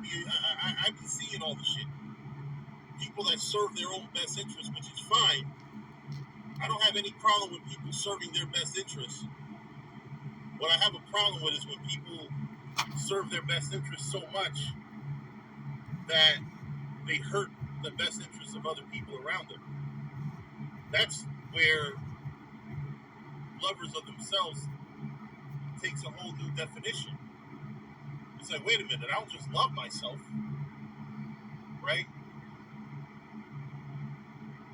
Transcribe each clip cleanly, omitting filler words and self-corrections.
I be seeing all the shit. People that serve their own best interest, which is fine. I don't have any problem with people serving their best interests. What I have a problem with is when people serve their best interests so much that they hurt the best interests of other people around them. That's where lovers of themselves takes a whole new definition. It's like, wait a minute, I don't just love myself, right?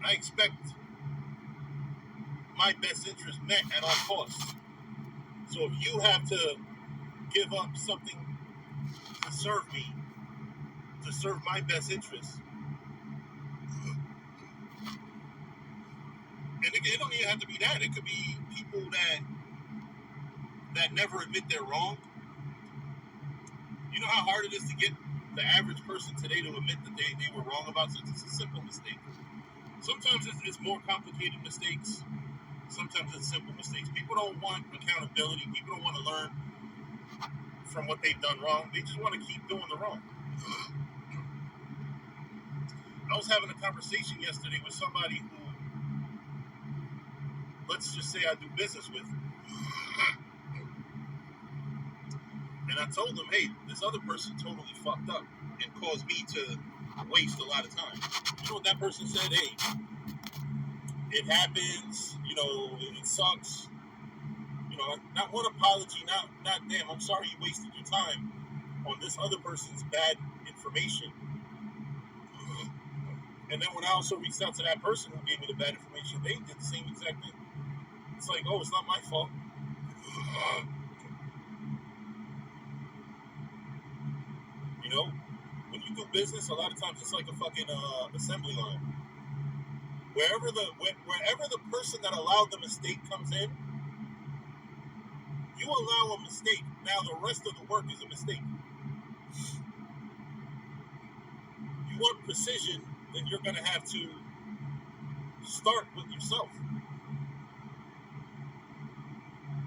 I expect my best interest met at all costs. So if you have to give up something to serve me, to serve my best interest, and it don't even have to be that. It could be people that never admit they're wrong. You know how hard it is to get the average person today to admit that they were wrong about something. It's a simple mistake. Sometimes it's more complicated mistakes. Sometimes it's simple mistakes. People don't want accountability. People don't want to learn from what they've done wrong. They just want to keep doing the wrong. I was having a conversation yesterday with somebody who, let's just say I do business with. And I told them, hey, this other person totally fucked up and caused me to waste a lot of time. You know what that person said? Hey, it happens, it sucks. Not one apology, not damn, I'm sorry you wasted your time on this other person's bad information. And then when I also reached out to that person who gave me the bad information, they did the same exact thing. It's like, oh, it's not my fault. When you do business, a lot of times it's like a fucking assembly line. Wherever the person that allowed the mistake comes in, you allow a mistake. Now the rest of the work is a mistake. You want precision, then you're going to have to start with yourself.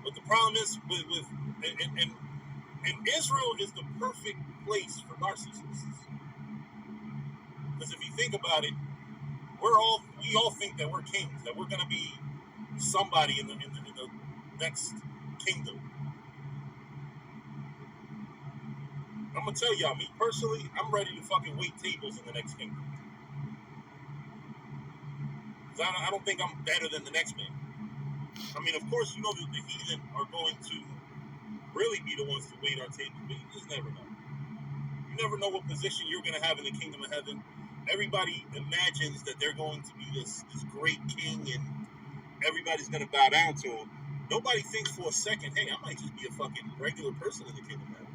But the problem is and Israel is the perfect place for narcissists. Because if you think about it, we all think that we're kings, that we're going to be somebody in the next kingdom. I'm going to tell y'all, me personally, I'm ready to fucking wait tables in the next kingdom. Because I don't think I'm better than the next man. I mean, of course, the heathen are going to really be the ones to wait our tables, but you just never know. You never know what position you're going to have in the kingdom of heaven. Everybody imagines that they're going to be this great king and everybody's going to bow down to him. Nobody thinks for a second, hey, I might just be a fucking regular person in the kingdom of heaven.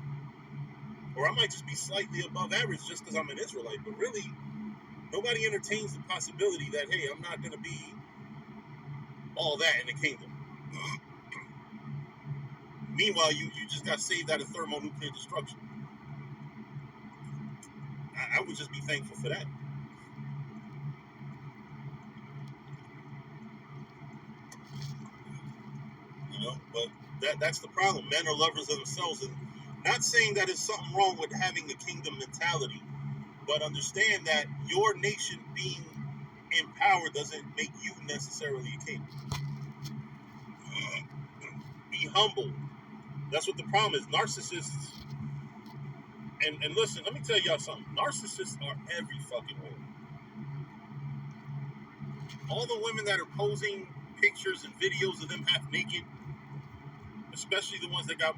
Or I might just be slightly above average just because I'm an Israelite. But really, nobody entertains the possibility that, hey, I'm not going to be all that in the kingdom. Meanwhile, you just got saved out of thermonuclear destruction. I would just be thankful for that. But that's the problem. Men are lovers of themselves, and not saying that there's something wrong with having the kingdom mentality, but understand that your nation being in power doesn't make you necessarily a king. Be humble. That's what the problem is. Narcissists, and listen, let me tell y'all something. Narcissists are every fucking way. All the women that are posing pictures and videos of them half naked, especially the ones that got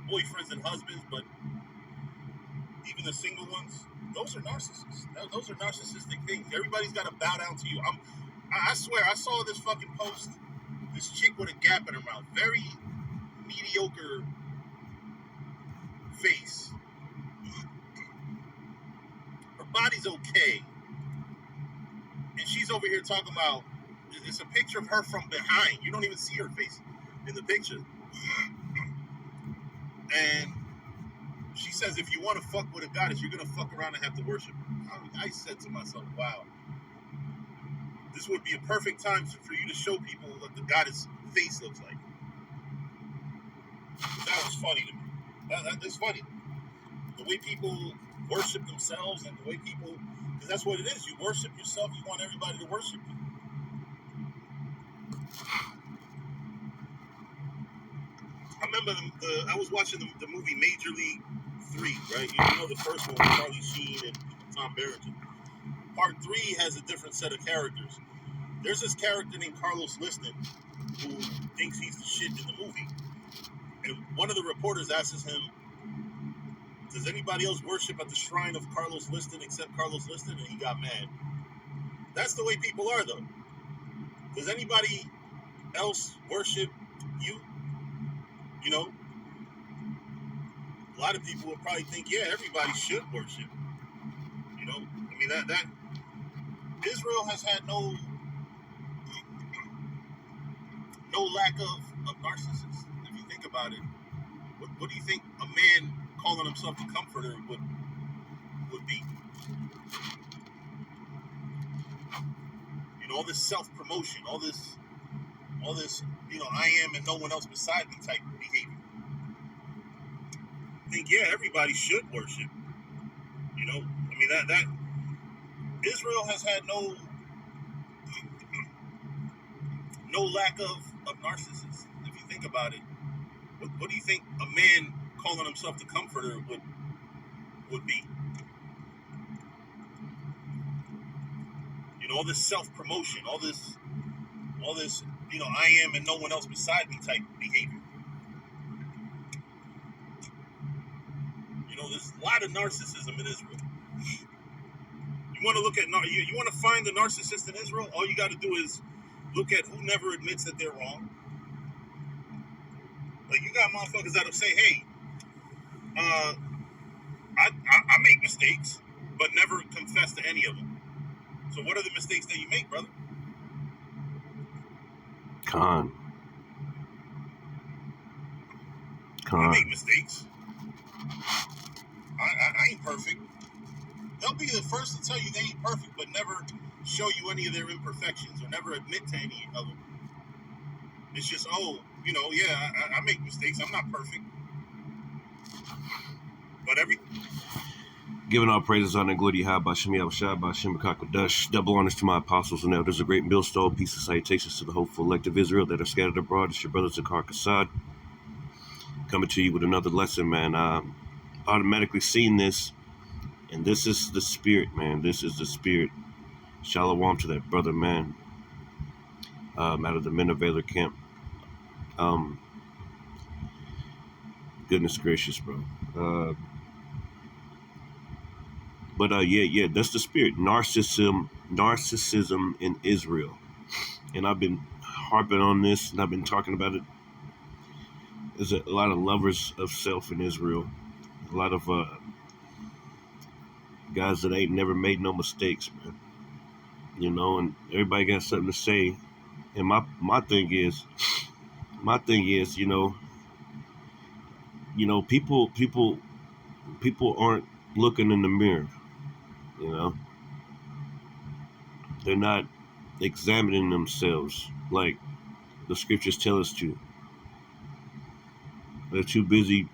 boyfriends and husbands, but even the single ones, those are narcissists. Those are narcissistic things. Everybody's got to bow down to you. I swear, I saw this fucking post. This chick with a gap in her mouth. Very mediocre face. Her body's okay. And she's over here talking about, it's a picture of her from behind. You don't even see her face in the picture. And she says, if you want to fuck with a goddess, you're going to fuck around and have to worship her. I said to myself, wow. This would be a perfect time for you to show people what the goddess face looks like. That was funny to me. That's funny. The way people worship themselves and the way people, because that's what it is. You worship yourself. You want everybody to worship you. I remember I was watching the movie Major League 3, right? You know the first one with Charlie Sheen and Tom Berenger. Part 3 has a different set of characters. There's this character named Carlos Liston who thinks he's the shit in the movie. And one of the reporters asks him, does anybody else worship at the shrine of Carlos Liston except Carlos Liston? And he got mad. That's the way people are, though. Does anybody else worship you? You know, a lot of people would probably think, yeah, everybody should worship. You know, I mean, that Israel has had no lack of narcissists. If you think about it, what do you think a man calling himself the comforter would be? You know, all this self-promotion, all this, you know, I am and no one else beside me type of behavior. I think, yeah, everybody should worship. You know, I mean, that Israel has had no lack of narcissists. If you think about it, what do you think a man calling himself the comforter would be? You know, all this self-promotion, all this, you know, I am and no one else beside me type of behavior. You know, there's a lot of narcissism in Israel. You want to look at, you want to find the narcissist in Israel? All you got to do is look at who never admits that they're wrong. Like, you got motherfuckers that'll say, hey, I make mistakes, but never confess to any of them. So what are the mistakes that you make, brother? Con. I make mistakes. I ain't perfect. They'll be the first to tell you they ain't perfect, but never show you any of their imperfections or never admit to any of them. It's just, oh, you know, yeah, I make mistakes. I'm not perfect. But Giving all praises, honor, and glory to Yahweh, Bashim Yahushua, Bashim B'Kakodash. Double honors to my apostles and elders, a great millstone, peace and salutations to the hopeful elect of Israel that are scattered abroad. It's your brother Zakar Kassad, coming to you with another lesson, man. Automatically seen this, and this is the spirit, man. This is the spirit. Shalom to that brother, man, out of the Men of Valor camp. Goodness gracious, bro. But yeah, that's the spirit. Narcissism in Israel. And I've been harping on this, and I've been talking about it. There's a lot of lovers of self in Israel. A lot of guys that ain't never made no mistakes, man. You know, and everybody got something to say. And my thing is, you know, people aren't looking in the mirror. You know, they're not examining themselves like the scriptures tell us to. They're too busy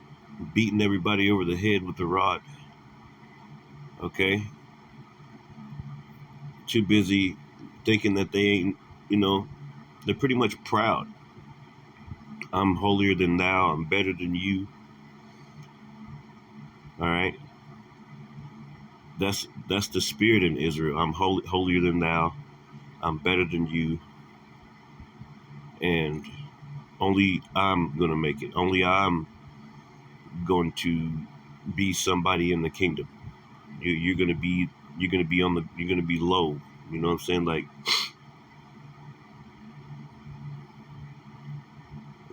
beating everybody over the head with the rod. Okay? Too busy thinking that they ain't, you know, they're pretty much proud. I'm holier than thou. I'm better than you. All right? That's the spirit in Israel. I'm holier than thou. I'm better than you. And only I'm going to make it. Only I'm going to be somebody in the kingdom. You're going to be low. You know what I'm saying? Like,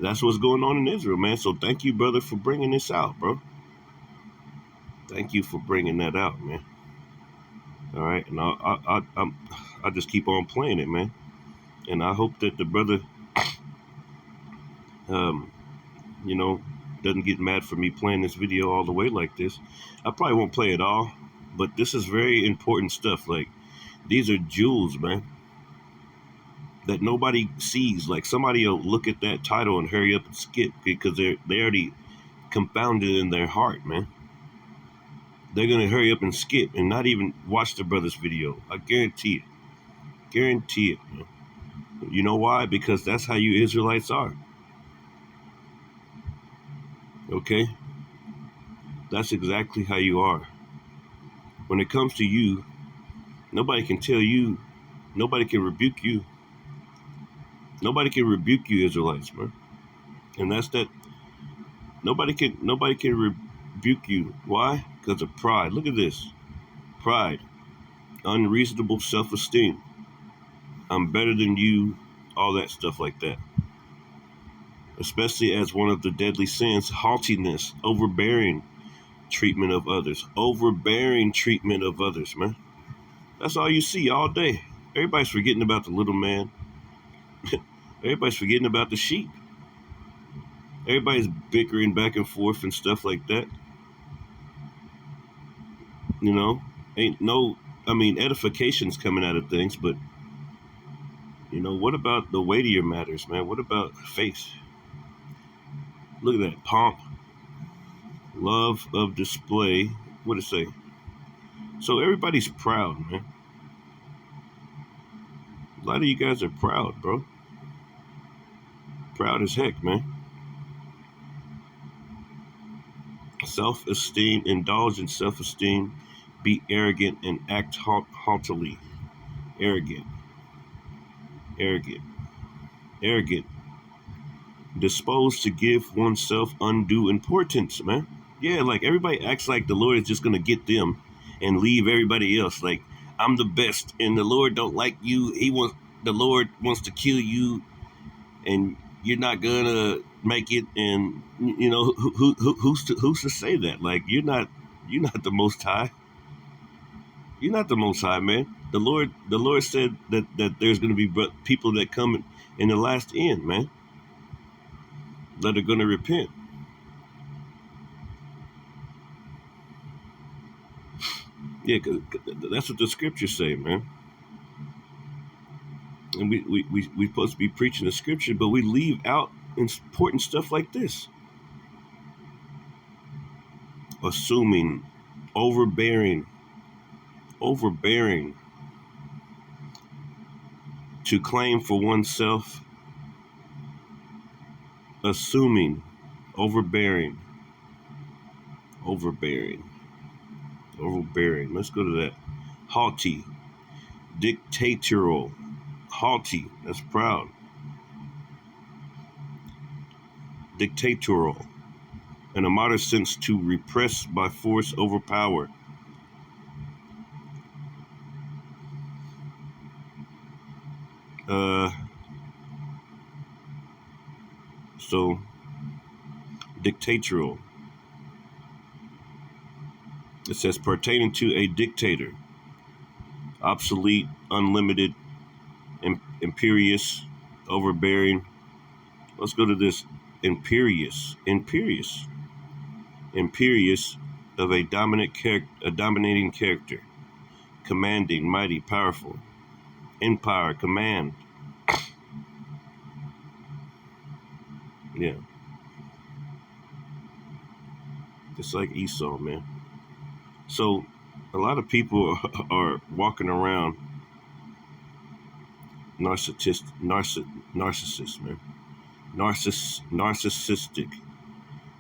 that's what's going on in Israel, man. So thank you, brother, for bringing this out, bro. Thank you for bringing that out, man. All right, and I just keep on playing it, man. And I hope that the brother, you know, doesn't get mad for me playing this video all the way like this. I probably won't play it all, but this is very important stuff. Like, these are jewels, man, that nobody sees. Like, somebody will look at that title and hurry up and skip because they already confounded in their heart, man. they're going to hurry up and skip and not even watch the brother's video. I guarantee it. Guarantee it. Man. You know why? Because that's how you Israelites are. Okay? That's exactly how you are. When it comes to you, nobody can tell you, nobody can rebuke you. Nobody can rebuke you, Israelites, man. And that's that. Nobody can rebuke you. Why? Because of pride. Look at this. Pride. Unreasonable self-esteem. I'm better than you. All that stuff like that. Especially as one of the deadly sins, haughtiness, overbearing treatment of others. Overbearing treatment of others, man. That's all you see all day. Everybody's forgetting about the little man. Everybody's forgetting about the sheep. Everybody's bickering back and forth and stuff like that. You know, edification's coming out of things, but what about the weightier matters, man? What about faith? Look at that. Pomp, love of display. What it say? So everybody's proud, man. A lot of you guys are proud, bro. Proud as heck, man. Self-esteem, indulge in self-esteem, be arrogant and act haughtily. Arrogant. Disposed to give oneself undue importance, man. Yeah, like everybody acts like the Lord is just gonna get them and leave everybody else. Like, I'm the best and the Lord don't like you. The Lord wants to kill you and you're not gonna make it. And who's to say that? Like, you're not the Most High. You're not the Most High, man. The Lord said that there's gonna be people that come in the last end, man, that are gonna repent. Yeah, cause that's what the scriptures say, man. And we supposed to be preaching the scripture, but we leave out important stuff like this. Assuming, overbearing, to claim for oneself, assuming, overbearing. Let's go to that. Haughty, dictatorial. Haughty, that's proud. Dictatorial, in a modern sense, to repress by force, overpower. So, dictatorial. It says pertaining to a dictator, obsolete, unlimited, imperious, overbearing. Let's go to this. Imperious of a dominating character, commanding, mighty, powerful, empire, command. Yeah, just like Esau, man. So a lot of people are walking around narcissist, man. Narcissistic,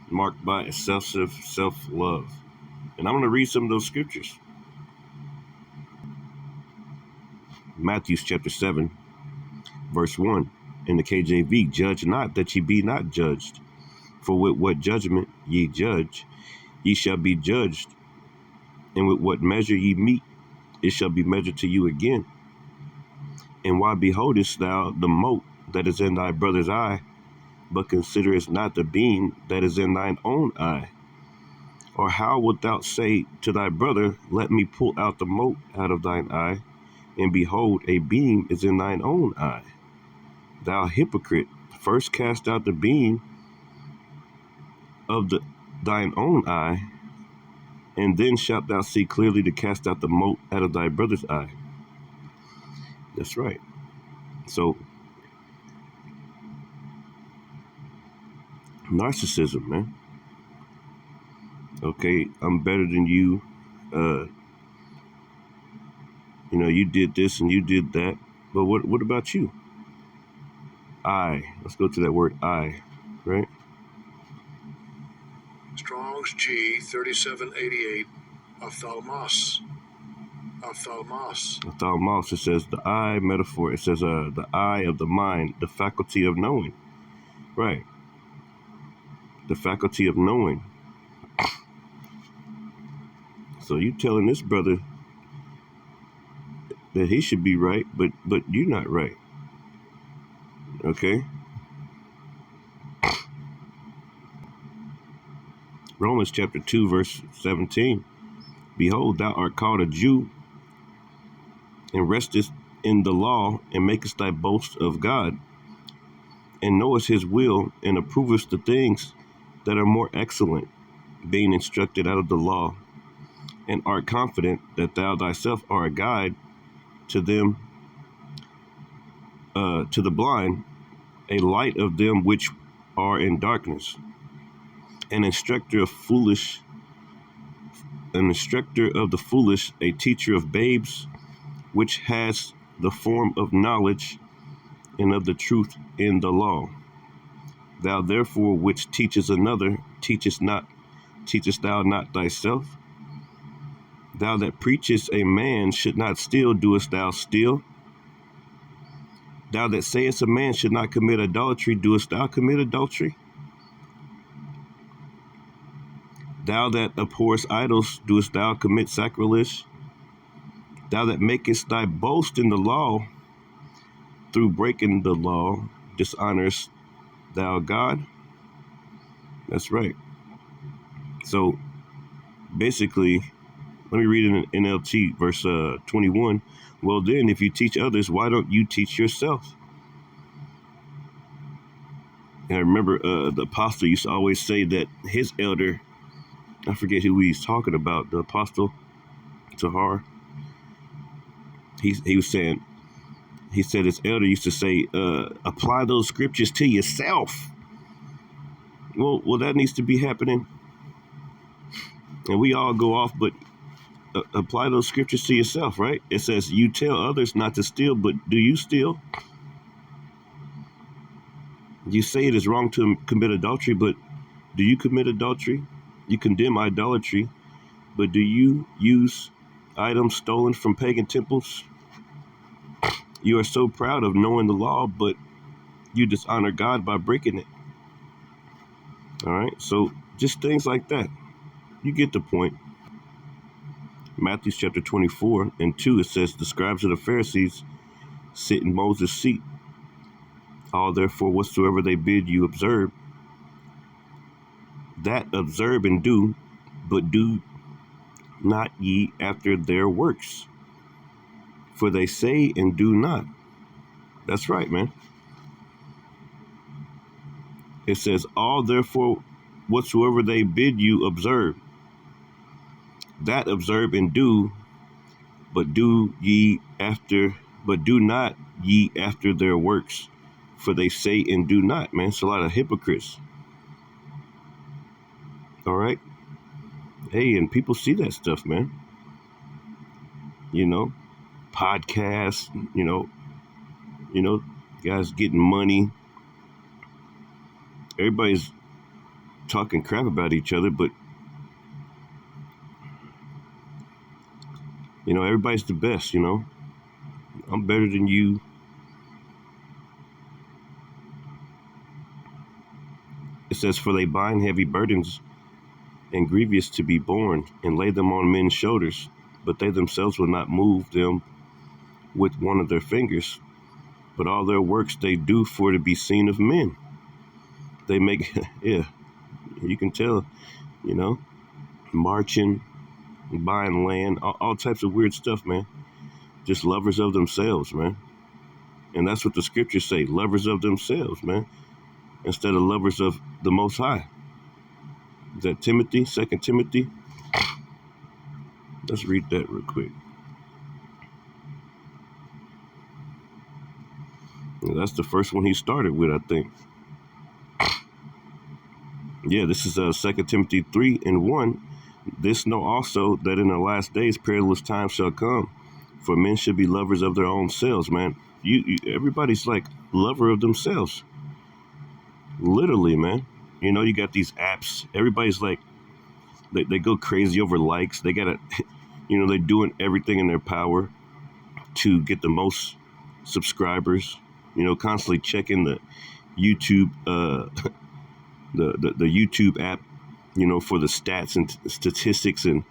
marked by excessive self-love. And I'm going to read some of those scriptures. Matthew chapter 7, verse 1. In the KJV, judge not that ye be not judged. For with what judgment ye judge, ye shall be judged. And with what measure ye meet, it shall be measured to you again. And why beholdest thou the mote that is in thy brother's eye, but considerest not the beam that is in thine own eye? Or how wilt thou say to thy brother, let me pull out the mote out of thine eye, and behold, a beam is in thine own eye? Thou hypocrite, first cast out the beam of thine own eye, and then shalt thou see clearly to cast out the mote out of thy brother's eye. That's right. So, narcissism, man. Okay, I'm better than you. You did this and you did that. But what about you? I. Let's go to that word I, right? Strong's G 3788, ophthalmos. Ophthalmos, it says the eye metaphor. It says the eye of the mind, the faculty of knowing. Right. The faculty of knowing. So you telling this brother that he should be right, but you're not right. Okay? Romans chapter 2, verse 17. Behold, thou art called a Jew, and restest in the law, and makest thy boast of God, and knowest his will, and approvest the things that are more excellent, being instructed out of the law, and art confident that thou thyself art a guide to them, to the blind, a light of them which are in darkness, an instructor of the foolish, a teacher of babes, which has the form of knowledge and of the truth in the law. Thou therefore which teachest another, teachest thou not thyself? Thou that preachest a man should not steal, doest thou steal? Thou that sayest a man should not commit adultery, doest thou commit adultery? Thou that abhorrest idols, doest thou commit sacrilege? Thou that makest thy boast in the law, through breaking the law, dishonorest thou God? That's right. So basically, let me read it in NLT, verse 21. Well then, if you teach others, why don't you teach yourself? And I remember the apostle used to always say that his elder, I forget who he's talking about, the apostle Tahar, he was saying, he said his elder used to say, apply those scriptures to yourself. Well, that needs to be happening. And we all go off, but apply those scriptures to yourself, right? It says, you tell others not to steal, but do you steal? You say it is wrong to commit adultery, but do you commit adultery? You condemn idolatry, but do you use items stolen from pagan temples? You are so proud of knowing the law, but you dishonor God by breaking it. All right, so just things like that. You get the point. Matthew chapter 24 and 2, it says, the scribes of the Pharisees sit in Moses' seat. All therefore whatsoever they bid you observe, that observe and do, but do not ye after their works, for they say and do not. That's right, man. It says, all therefore whatsoever they bid you observe, that observe and do, but do not ye after their works, for they say and do not. Man, it's a lot of hypocrites. All right. Hey, and people see that stuff, man. Podcasts, guys getting money. Everybody's talking crap about each other, but everybody's the best, I'm better than you. It says, for they bind heavy burdens and grievous to be borne, and lay them on men's shoulders, but they themselves will not move them with one of their fingers. But all their works they do for to be seen of men. They make, yeah, you can tell, marching, buying land, all types of weird stuff, man. Just lovers of themselves, man. And that's what the scriptures say, lovers of themselves, man, instead of lovers of the Most High. Is that Timothy, 2 Timothy? Let's read that real quick. And that's the first one he started with, I think. Yeah, this is 2 Timothy 3 and 1. This know also that in the last days perilous times shall come, for men should be lovers of their own selves, man. Everybody's like lover of themselves. Literally, man. You know, you got these apps. Everybody's like, they go crazy over likes. They gotta, they're doing everything in their power to get the most subscribers. Constantly checking the YouTube, the YouTube app, for the stats and statistics and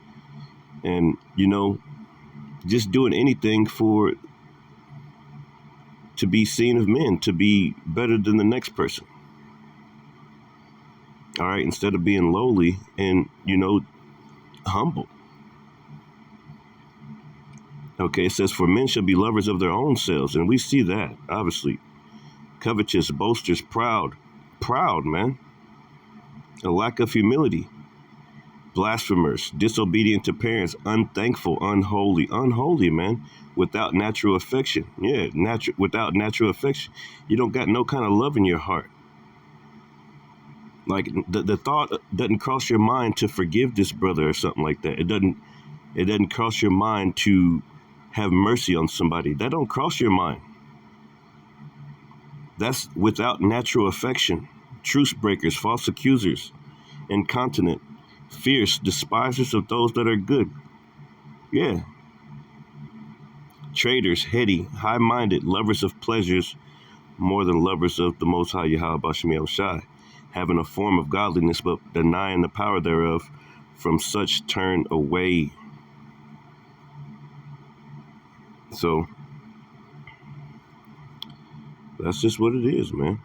just doing anything to be seen of men, to be better than the next person. All right, instead of being lowly and, humble. Okay, it says, for men shall be lovers of their own selves. And we see that, obviously. Covetous, boasters, proud, man. A lack of humility. Blasphemers, disobedient to parents, unthankful, unholy, man. Without natural affection. Yeah, without natural affection. You don't got no kind of love in your heart. Like the thought doesn't cross your mind to forgive this brother or something like that. It doesn't cross your mind to have mercy on somebody. That don't cross your mind. That's without natural affection. Truce breakers, false accusers, incontinent, fierce, despisers of those that are good. Yeah. Traitors, heady, high-minded, lovers of pleasures more than lovers of the Most High Yahweh Bashmi El-Shai, having a form of godliness but denying the power thereof, from such turn away. So that's just what it is, man.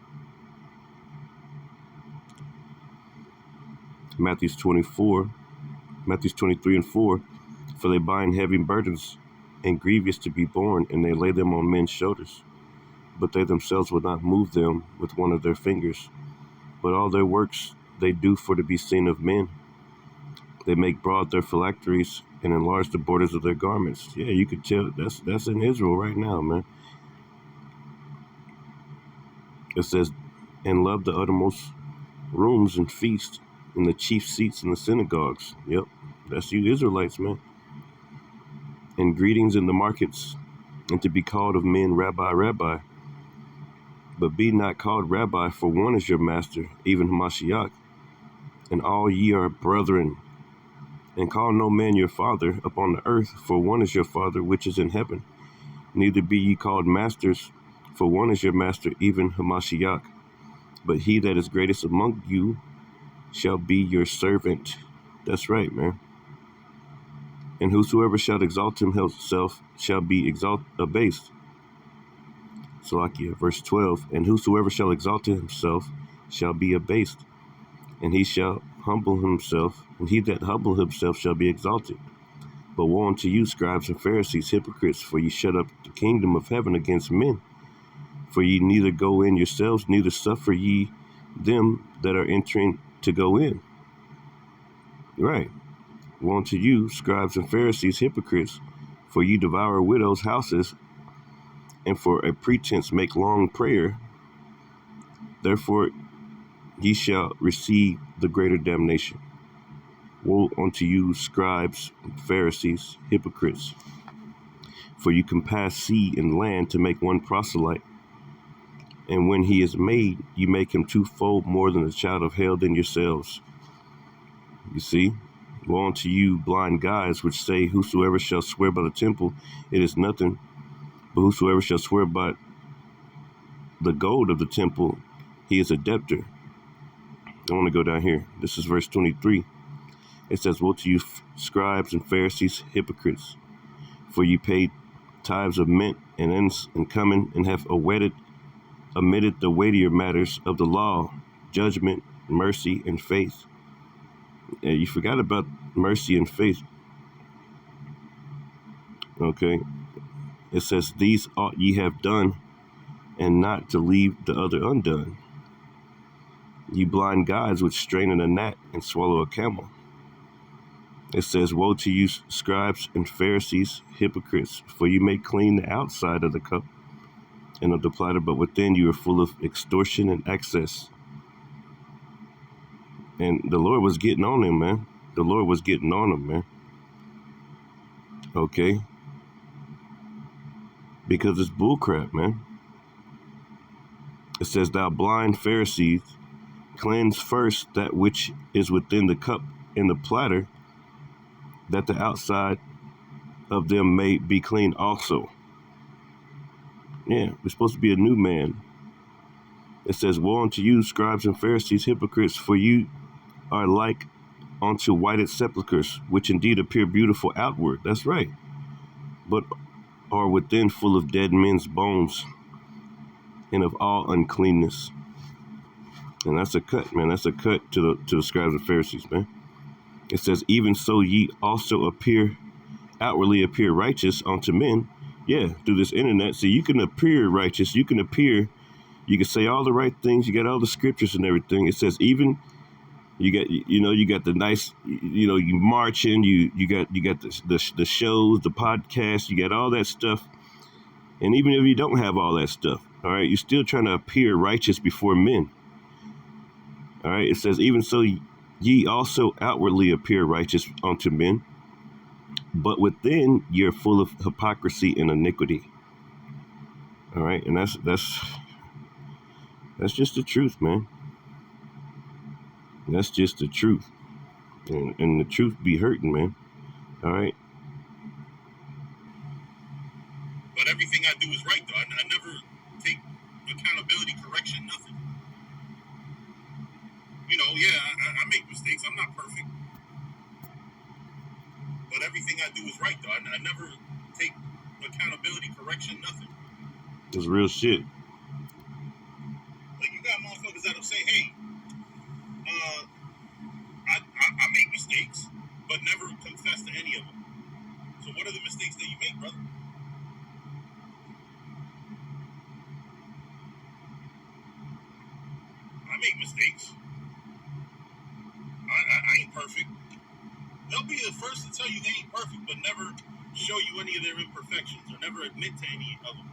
Matthew 23 and 4, for they bind heavy burdens and grievous to be borne, and they lay them on men's shoulders. But they themselves will not move them with one of their fingers. But all their works they do for to be seen of men. They make broad their phylacteries and enlarge the borders of their garments. Yeah, you could tell that's in Israel right now, man. It says, and love the uttermost rooms and feast in the chief seats in the synagogues. Yep, that's you Israelites, man. And greetings in the markets, and to be called of men, Rabbi, Rabbi. But be not called Rabbi, for one is your master, even Hamashiach. And all ye are brethren. And call no man your father upon the earth, for one is your Father which is in heaven. Neither be ye called masters, for one is your master, even Hamashiach. But he that is greatest among you shall be your servant. That's right, man. And whosoever shall exalt himself shall be abased. Salakia, verse 12. And whosoever shall exalt himself shall be abased, and he shall humble himself, and he that humble himself shall be exalted. But woe unto you, scribes and Pharisees, hypocrites, for ye shut up the kingdom of heaven against men. For ye neither go in yourselves, neither suffer ye them that are entering to go in. Right. Woe unto you, scribes and Pharisees, hypocrites, for ye devour widows' houses, and for a pretense make long prayer. Therefore ye shall receive the greater damnation. Woe unto you, scribes and Pharisees, hypocrites, for you compass sea and land to make one proselyte, and when he is made, you make him twofold more than a child of hell than yourselves. You see? Woe unto you, blind guides, which say, whosoever shall swear by the temple, it is nothing, but whosoever shall swear by the gold of the temple, he is a debtor. I want to go down here. This is verse 23. It says, woe to you, scribes and Pharisees, hypocrites, for you paid tithes of mint and ends and cumin, and have omitted the weightier matters of the law, judgment, mercy, and faith. Yeah, you forgot about mercy and faith. Okay. It says, these ought ye have done, and not to leave the other undone. Ye blind guides which strain in a gnat and swallow a camel. It says, woe to you, scribes and Pharisees, hypocrites, for you make clean the outside of the cup and of the platter, but within you are full of extortion and excess. And the Lord was getting on him, man. The Lord was getting on them, man. Okay? Because it's bullcrap, man. It says, thou blind Pharisees, cleanse first that which is within the cup and the platter, that the outside of them may be clean also. Yeah, we're supposed to be a new man. It says, woe unto you, scribes and Pharisees, hypocrites, for you are like unto whited sepulchres, which indeed appear beautiful outward. That's right. But are within full of dead men's bones and of all uncleanness. And that's a cut, man. That's a cut to the scribes and Pharisees, man. It says, even so ye also outwardly appear righteous unto men. Yeah, through this internet. So you can appear righteous. You can say all the right things. You got all the scriptures and everything. It says even you got the nice, you marching, you got the shows, the podcasts, you got all that stuff. And even if you don't have all that stuff, all right, you're still trying to appear righteous before men. All right, it says, even so ye also outwardly appear righteous unto men, but within you're full of hypocrisy and iniquity. All right, and that's just the truth, man. That's just the truth. And the truth be hurting, man. All right. But everything I do is right, though. I never take accountability, correction, nothing. I make mistakes. I'm not perfect. But everything I do is right, though. I never take accountability, correction, nothing. It's real shit. Like, you got motherfuckers that'll say, hey, I make mistakes, but never confess to any of them. So what are the mistakes that you make, brother? I make mistakes. I ain't perfect. They'll be the first to tell you they ain't perfect, but never show you any of their imperfections or never admit to any of them.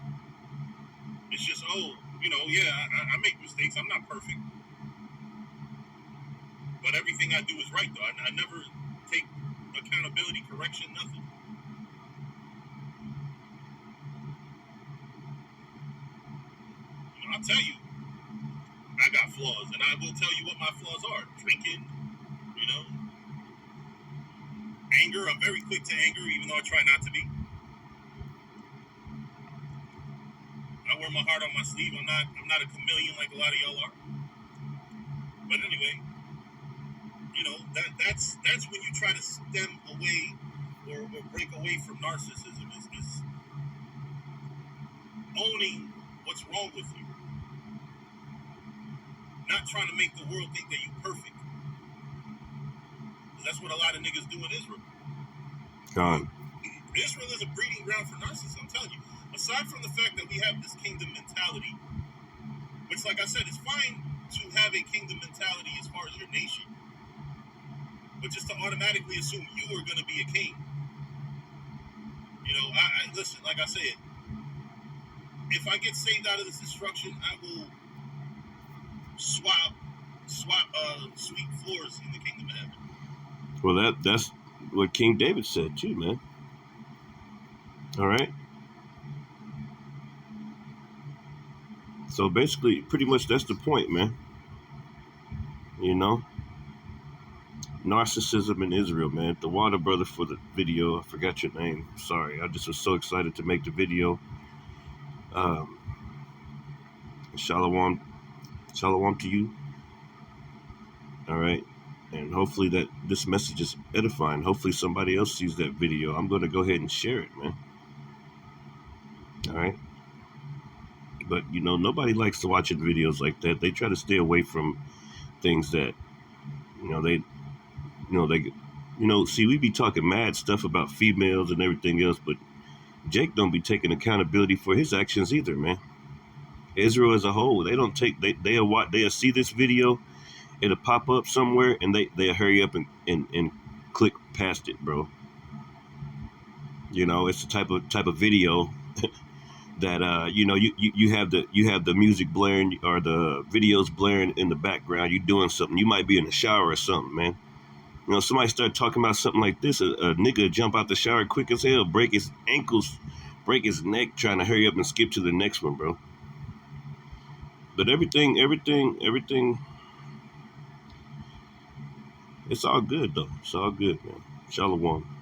It's just, I make mistakes. I'm not perfect. But everything I do is right, though. I never take accountability, correction, nothing. I'll tell you, I got flaws, and I will tell you what my flaws are. Drinking, anger. I'm very quick to anger, even though I try not to be. I wear my heart on my sleeve. I'm not a chameleon like a lot of y'all are. But anyway, that's when you try to stem away or break away from narcissism is owning what's wrong with you. Not trying to make the world think that you're perfect. That's what a lot of niggas do in Israel. Israel is a breeding ground for narcissists, I'm telling you. Aside from the fact that we have this kingdom mentality, which, like I said, it's fine to have a kingdom mentality as far as your nation, but just to automatically assume you are going to be a king. I listen, like I said, if I get saved out of this destruction, I will swap sweet floors in the kingdom of heaven. Well, that's what King David said too, man. All right. So basically, pretty much that's the point, man. Narcissism and Israel, man. The water brother for the video. I forgot your name. Sorry. I just was so excited to make the video. Shalom to you. All right. And hopefully that this message is edifying. Hopefully somebody else sees that video. I'm going to go ahead and share it, man. All right. But, nobody likes to watching videos like that. They try to stay away from things that, see, we be talking mad stuff about females and everything else, but Jake don't be taking accountability for his actions either, man. Israel as a whole, they don't take, they'll see this video, it'll pop up somewhere, and they'll hurry up and click past it, bro. It's the type of video that you have the music blaring or the videos blaring in the background. You're doing something. You might be in the shower or something, man. You know, somebody start talking about something like this, a nigga jump out the shower quick as hell, break his ankles, break his neck, trying to hurry up and skip to the next one, bro. But everything, it's all good, though. It's all good, man. Shalom.